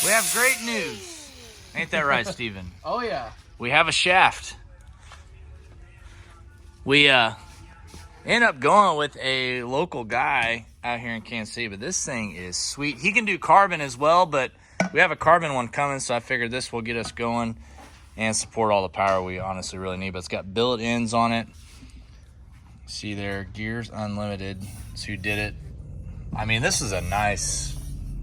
We have great news. Ain't that right, Steven? Oh, yeah. We have a shaft. We end up going with a local guy out here in Kansas City, but this thing is sweet. He can do carbon as well, but we have a carbon one coming, so I figured this will get us going and support all the power we honestly really need. But it's got billet ends on it. See there, gears unlimited. That's who did it. I mean, this is a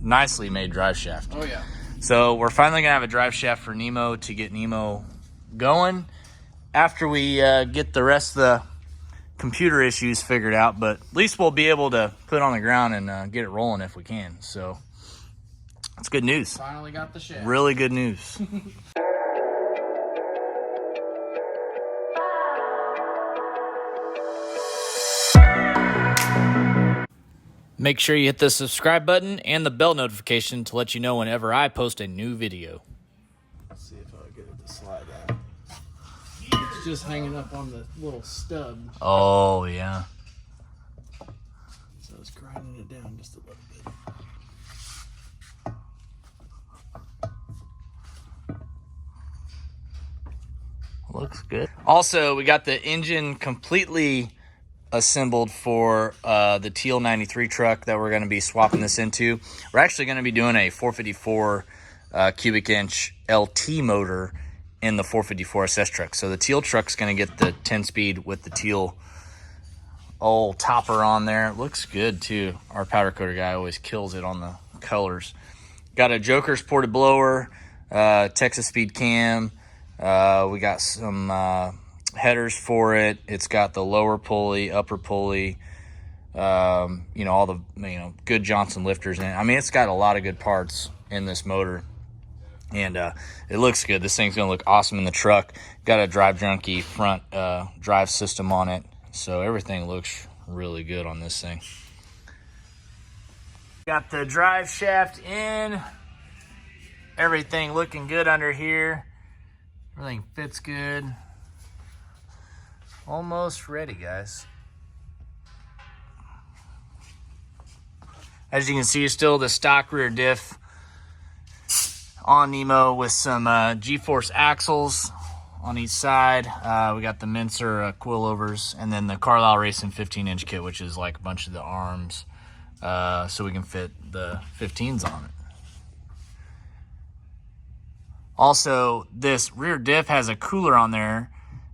nicely made drive shaft. Oh, yeah. So we're finally going to have a drive shaft for Nemo to get Nemo going after we get the rest of the computer issues figured out. But at least we'll be able to put it on the ground and get it rolling if we can. So that's good news. Finally got the shaft. Really good news. Make sure you hit the subscribe button and the bell notification to let you know whenever I post a new video. Let's see if I get it to slide out. It's just hanging up on the little stub. Oh, yeah. So it's grinding it down just a little bit. Looks good. Also, we got the engine completely assembled for the TL93 truck that we're going to be swapping this into. We're actually going to be doing a 454 cubic inch LT motor in the 454 SS truck. So the TL truck's going to get the 10-speed with the TL old topper on there. It looks good too. Our powder coater guy always kills it on the colors. Got a Joker's ported blower, Texas speed cam. We got some headers for it. It's got the lower pulley, upper pulley, all the good Johnson lifters in it. I mean, it's got a lot of good parts in this motor, and it looks good. This thing's gonna look awesome in the truck. Got a Drive Junkie front drive system on it, so everything looks really good on this thing. Got the drive shaft in, everything looking good under here. Everything fits good. Almost ready, guys. As you can see, still the stock rear diff on Nemo with some G-force axles on each side. We got the Mincer coilovers, and then the Carlisle Racing 15-inch kit, which is like a bunch of the arms, so we can fit the 15s on it. Also, this rear diff has a cooler on there,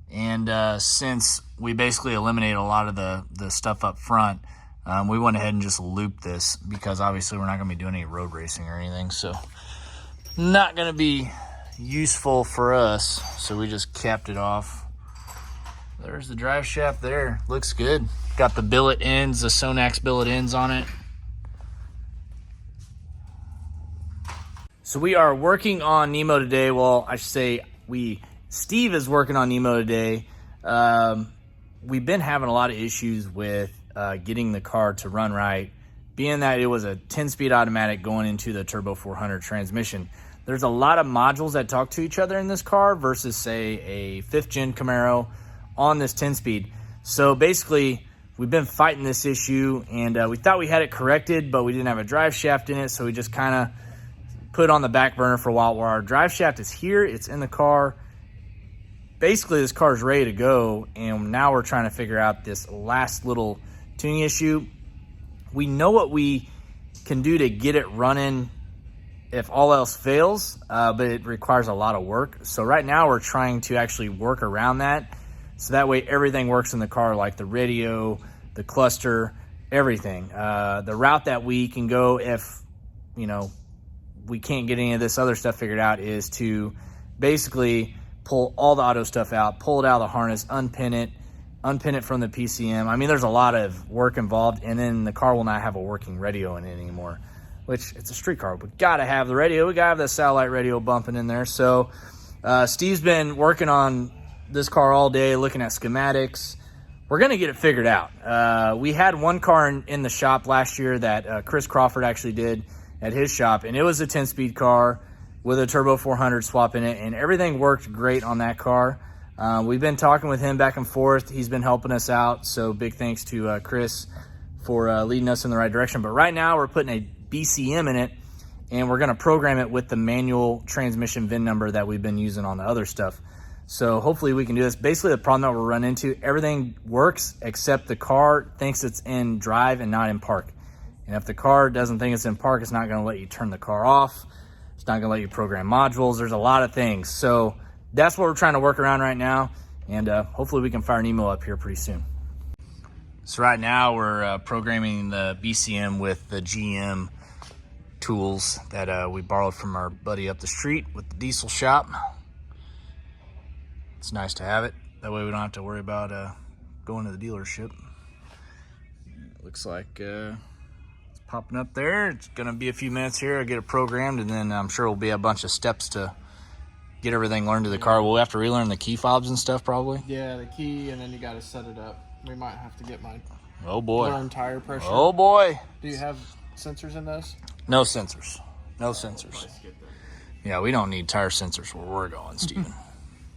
and since we basically eliminated a lot of the stuff up front, we went ahead and just looped this because obviously we're not going to be doing any road racing or anything, so not going to be useful for us, so we just capped it off. There's the drive shaft there. Looks good. Got the billet ends, the Sonax billet ends on it. So we are working on Nemo today. Well, I should say Steve is working on Nemo today. We've been having a lot of issues with getting the car to run right, being that it was a 10-speed automatic going into the Turbo 400 transmission. There's a lot of modules that talk to each other in this car versus, say, a 5th-gen Camaro on this 10-speed. So basically, we've been fighting this issue, and we thought we had it corrected, but we didn't have a drive shaft in it, so we just kind of put it on the back burner for a while. Where our drive shaft is here, it's in the car. Basically, this car is ready to go, and now we're trying to figure out this last little tuning issue. We know what we can do to get it running if all else fails, but it requires a lot of work. So right now we're trying to actually work around that, so that way everything works in the car, like the radio, the cluster, everything. The route that we can go if, we can't get any of this other stuff figured out is to basically pull all the auto stuff out, pull it out of the harness, unpin it from the PCM. I mean, there's a lot of work involved, and then the car will not have a working radio in it anymore, which it's a street car. We got to have the radio. We got to have the satellite radio bumping in there. So Steve's been working on this car all day, looking at schematics. We're going to get it figured out. We had one car in the shop last year that Chris Crawford actually did at his shop, and it was a 10-speed car with a Turbo 400 swap in it, and everything worked great on that car. We've been talking with him back and forth. He's been helping us out, so big thanks to Chris for leading us in the right direction. But right now we're putting a BCM in it, and we're going to program it with the manual transmission VIN number that we've been using on the other stuff. So hopefully we can do this. Basically, the problem that we'll run into, everything works except the car thinks it's in drive and not in park. And if the car doesn't think it's in park, it's not going to let you turn the car off. It's not going to let you program modules. There's a lot of things. So that's what we're trying to work around right now. And hopefully we can fire an email up here pretty soon. So right now we're programming the BCM with the GM tools that we borrowed from our buddy up the street with the diesel shop. It's nice to have it. That way we don't have to worry about going to the dealership. Looks like it's popping up there. It's gonna be a few minutes here. I'll get it programmed, and then I'm sure it'll be a bunch of steps to get everything learned to the car. We'll have to relearn the key fobs and stuff probably. Yeah, the key, and then you got to set it up. We might have to get my learn tire pressure. Oh boy. Do you have sensors in those? No sensors. No sensors. Yeah, we don't need tire sensors where we're going, Steven.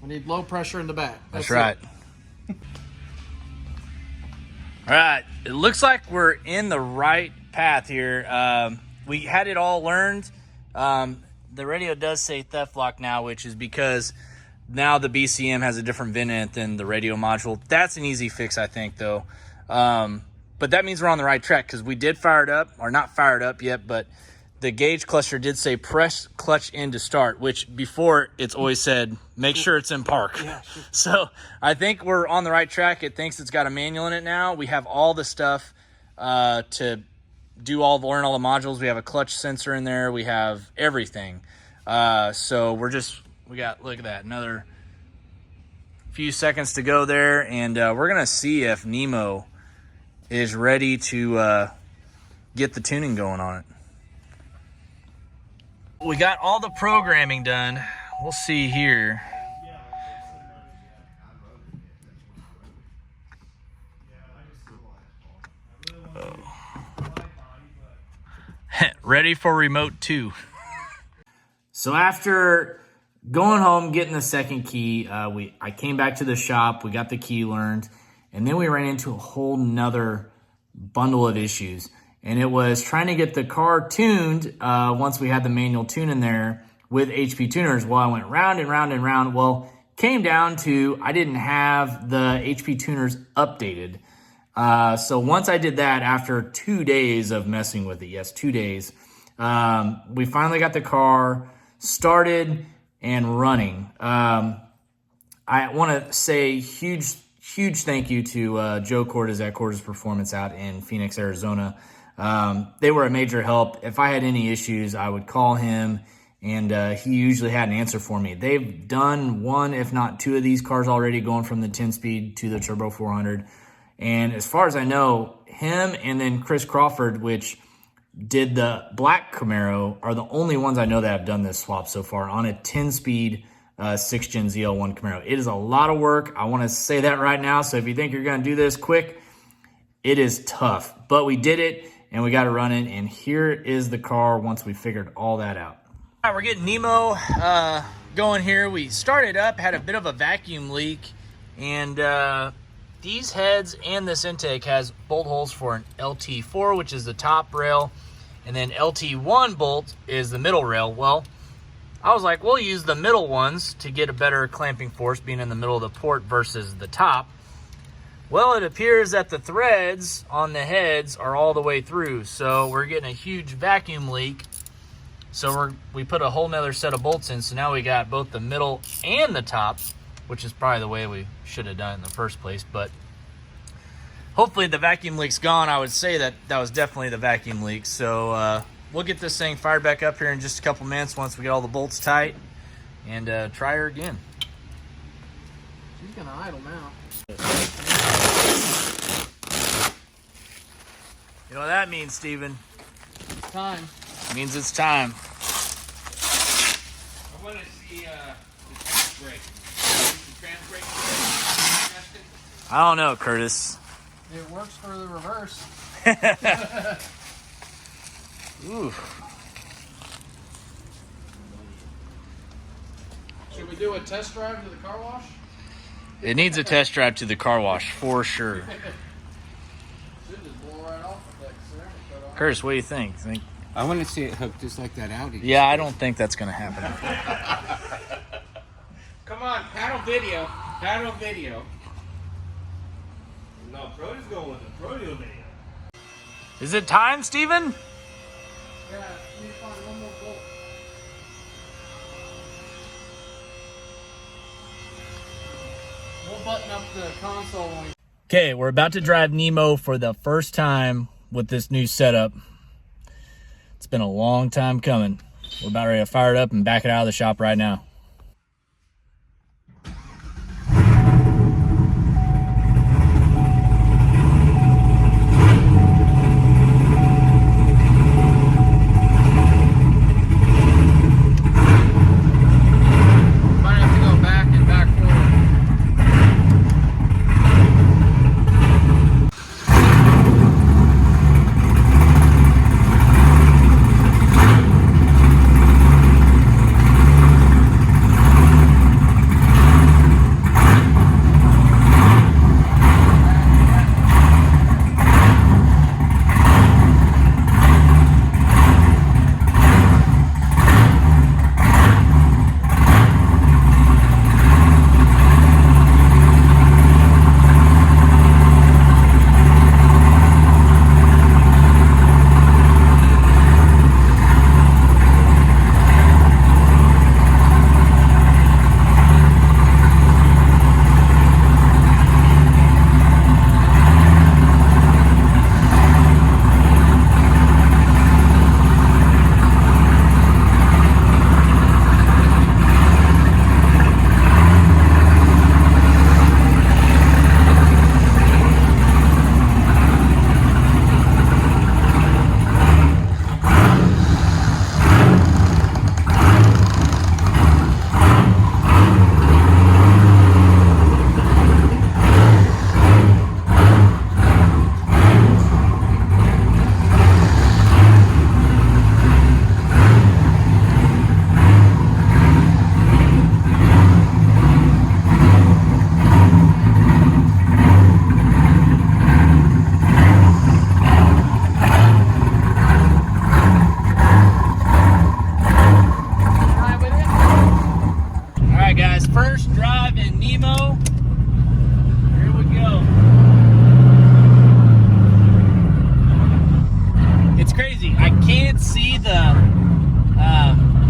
We need low pressure in the back. That's right. All right. It looks like we're in the right path here. We had it all learned. The radio does say theft lock now, which is because now the BCM has a different VIN in it than the radio module. That's an easy fix, I think, though. But that means we're on the right track because we did fire it up, or not fire it up yet, but the gauge cluster did say press clutch in to start, which before it's always said, make sure it's in park. Yeah, sure. So I think we're on the right track. It thinks it's got a manual in it now. We have all the stuff to learn all the modules. We have a clutch sensor in there. We have everything. So we got, look at that, another few seconds to go there. And we're going to see if Nemo is ready to get the tuning going on it. We got all the programming done. We'll see here. Oh. Ready for remote 2. So after going home, getting the second key, I came back to the shop. We got the key learned, and then we ran into a whole nother bundle of issues. And it was trying to get the car tuned once we had the manual tune in there with HP tuners. Well, I went round and round and round. Well, came down to I didn't have the HP tuners updated. So once I did that, after 2 days of messing with it, yes, 2 days, we finally got the car started and running. I want to say huge thank you to Joe Cordes at Cordes Performance out in Phoenix, Arizona. They were a major help. If I had any issues, I would call him, and he usually had an answer for me. They've done one, if not two of these cars already, going from the 10-speed to the Turbo 400. And as far as I know, him and then Chris Crawford, which did the black Camaro, are the only ones I know that have done this swap so far on a 10-speed 6-gen ZL1 Camaro. It is a lot of work. I want to say that right now. So if you think you're going to do this quick, it is tough. But we did it. And we got it running, and here is the car once we figured all that out. All right, we're getting Nemo going here. We started up, had a bit of a vacuum leak, and these heads and this intake has bolt holes for an LT4, which is the top rail, and then LT1 bolt is the middle rail. Well, I was like, we'll use the middle ones to get a better clamping force being in the middle of the port versus the top. Well, it appears that the threads on the heads are all the way through, so we're getting a huge vacuum leak. So we put a whole nother set of bolts in, so now we got both the middle and the top, which is probably the way we should have done it in the first place. But hopefully the vacuum leak's gone. I would say that was definitely the vacuum leak. So we'll get this thing fired back up here in just a couple minutes once we get all the bolts tight, and try her again. She's gonna idle now. You know what that means, Steven? It's time. It means it's time. I want to see the trans brake. Is the trans brake tested? I don't know, Curtis. It works for the reverse. Ooh. Should we do a test drive to the car wash? It needs a test drive to the car wash for sure. Should just blow right off with that ceramic cut off. Curtis, what do you think? I want to see it hooked just like that Audi. Yeah, I don't think that's going to happen. Come on, paddle video. Paddle video. No, Brody's going with the Brody video. Is it time, Steven? Yeah, you need to find one more bolt. We'll button up the console when we... Okay, we're about to drive Nemo for the first time with this new setup. It's been a long time coming. We're about ready to fire it up and back it out of the shop right now. Might have to go back and back forward. First drive in Nemo. Here we go. It's crazy. I can't see the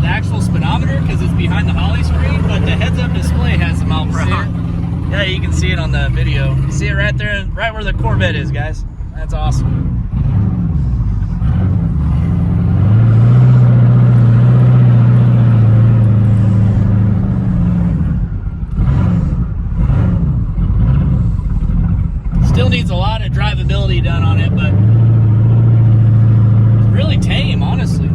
actual speedometer because it's behind the Holly screen, but the heads-up display has the mile per hour. Yeah, you can see it on the video. You see it right there, right where the Corvette is, guys. That's awesome. Still needs a lot of drivability done on it, but it's really tame, honestly.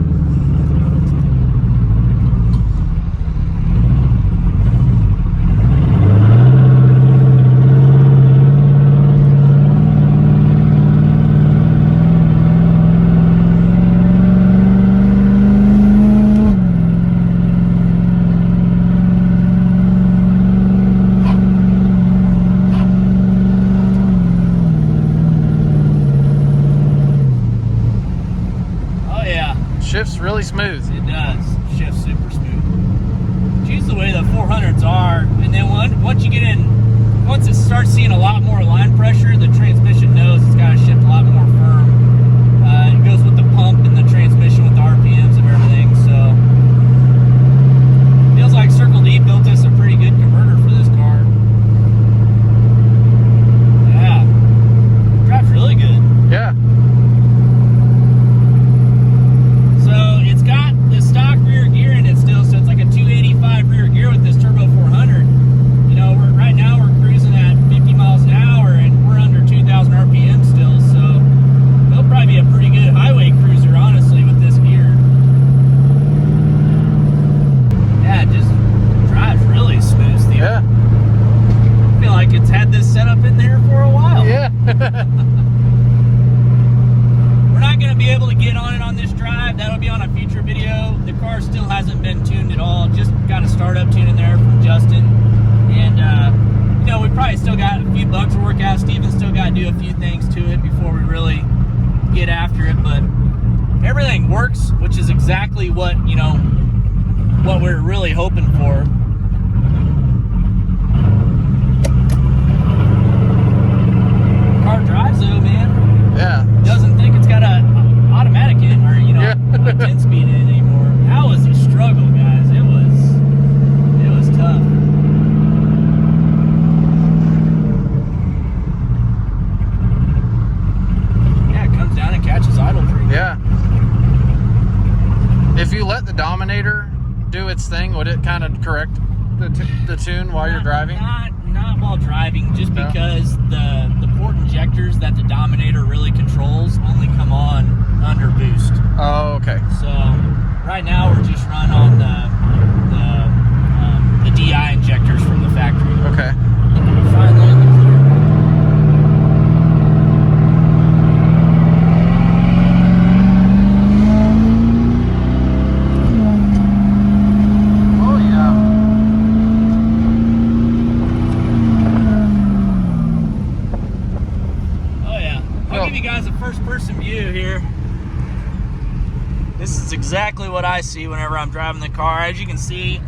Shifts really smooth. It does. Shifts super smooth. It's the way the 400s are, and then once you get in, once it starts seeing a lot more line pressure, the transmission knows it's got to shift a lot more firm. It goes with the pump and the transmission with the RPMs of everything, so feels like Circle D built us a pretty good converter for this car. Yeah, drives really good. Yeah. It's got the stock rear gear in it still, so it's like a 285 rear gear with this turbo 400. You know, right now we're cruising at 50 miles an hour and we're under 2,000 RPM still, so it'll probably be a pretty good highway cruiser, honestly, with this gear. Yeah, it just drives really smooth, Steve. Yeah. I feel like it's had this setup in there for a while. Yeah. We're not going to be able to get on it on this drive. That'll be on a future video. The car still hasn't been tuned at all. Just got a startup tune in there from Justin. And, you know, we probably still got a few bugs to work out. Steven's still got to do a few things to it before we really get after it. But everything works, which is exactly what, you know, what we're really hoping for. Car drives though, man. Yeah. Doesn't think it's got a automatic in, or, you know, Yeah. a 10-speed in anymore. That was a struggle, guys. It was tough. Yeah, it comes down and catches idle pretty good. Yeah. If you let the Dominator do its thing, would it kind of correct the tune while you're driving? Not while driving, just No? because the port injectors that the Dominator really controls only come on under boost. Oh, okay. So right now we're just running on the DI injectors from the factory. Okay. Finally in the clear. Oh, yeah. Oh yeah. I'll Oh. give you guys a first-person view here. This is exactly what I see whenever I'm driving the car. As you can see,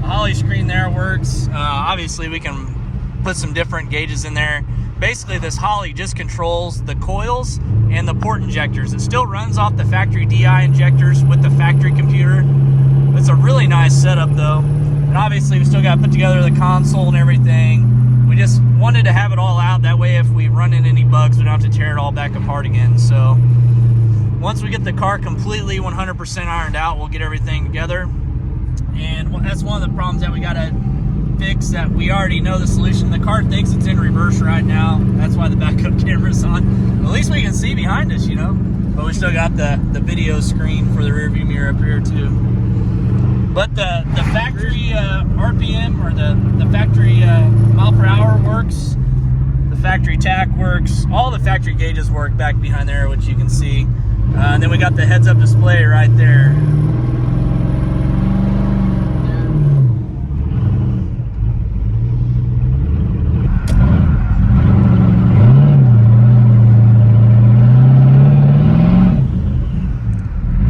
the Holley screen there works. Obviously, we can put some different gauges in there. Basically, this Holley just controls the coils and the port injectors. It still runs off the factory DI injectors with the factory computer. It's a really nice setup, though. And obviously, we still got to put together the console and everything. We just wanted to have it all out. That way, if we run into any bugs, we don't have to tear it all back apart again. So once we get the car completely 100% ironed out, we'll get everything together. And that's one of the problems that we got to fix, that we already know the solution. The car thinks it's in reverse right now. That's why the backup camera's on. At least we can see behind us, you know. But we still got the video screen for the rearview mirror up here too. But the factory RPM, or the factory mile per hour works. The factory tach works. All the factory gauges work back behind there, which you can see. And then we got the heads-up display right there.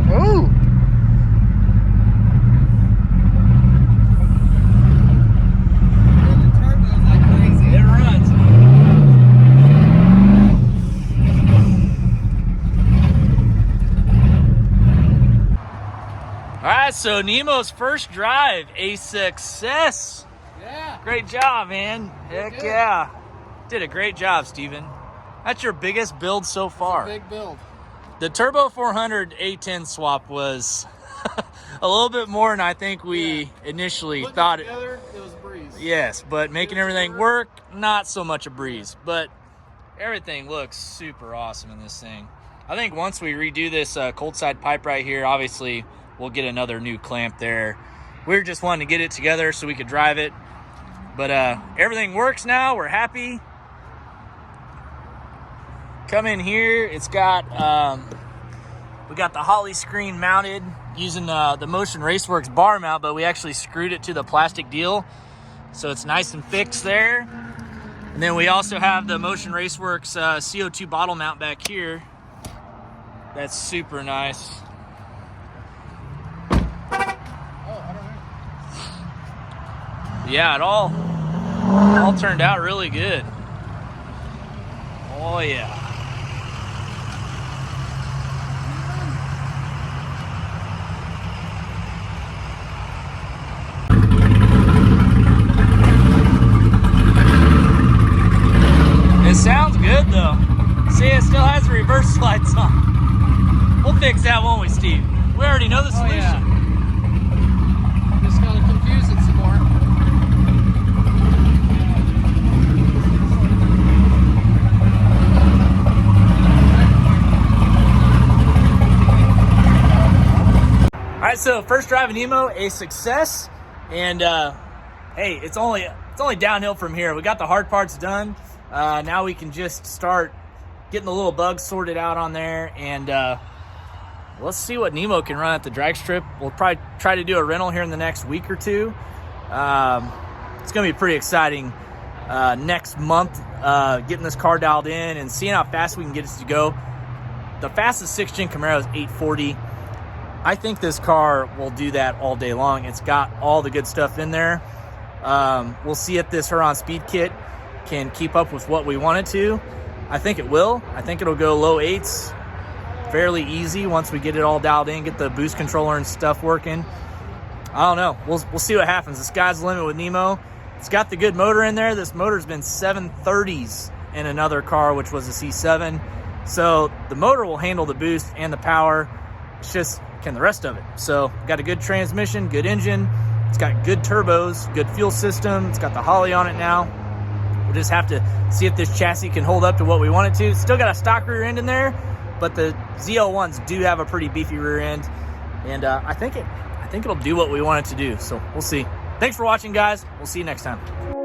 Ooh. It runs. All right, so Nemo's first drive, a success. Yeah. Great job, man. Heck good. yeah. Did a great job, Steven. That's your biggest build so far. Big build. The Turbo 400 A10 swap was a little bit more than I think we initially Putting thought it together, it was a breeze. Yes, but making everything work, not so much a breeze. But everything looks super awesome in this thing. I think once we redo this cold side pipe right here, obviously we'll get another new clamp there. We were just wanting to get it together so we could drive it. But everything works now. We're happy. Come in here. It's got we got the Holley screen mounted using the Motion Raceworks bar mount, but we actually screwed it to the plastic deal, so it's nice and fixed there. And then we also have the Motion Raceworks CO2 bottle mount back here. That's super nice. Yeah, it all turned out really good. Oh yeah. It sounds good though. See, it still has the reverse lights on. We'll fix that, won't we, Steve? We already know the solution. Yeah. Just gotta confuse it some more. All right, so first drive in Nemo, a success, and hey, it's only downhill from here. We got the hard parts done. Now we can just start getting the little bugs sorted out on there, and let's see what Nemo can run at the drag strip. We'll probably try to do a rental here in the next week or two. It's gonna be pretty exciting next month, getting this car dialed in and seeing how fast we can get it to go. the fastest 6th gen Camaro is 840. I think this car will do that all day long. It's got all the good stuff in there. We'll see if this Huron Speed Kit can keep up with what we want it to. I think it will. I think it'll go low 8s fairly easy once we get it all dialed in, get the boost controller and stuff working. I don't know. We'll see what happens. The sky's the limit with Nemo. It's got the good motor in there. This motor's been 730s in another car, which was a C7. So the motor will handle the boost and the power. It's just, can the rest of it. So got a good transmission, good engine. It's got good turbos, good fuel system. It's got the Holley on it now. We'll just have to see if this chassis can hold up to what we want it to. It's still got a stock rear end in there, but the ZL1s do have a pretty beefy rear end. And I think it'll do what we want it to do. So we'll see. Thanks for watching, guys. We'll see you next time.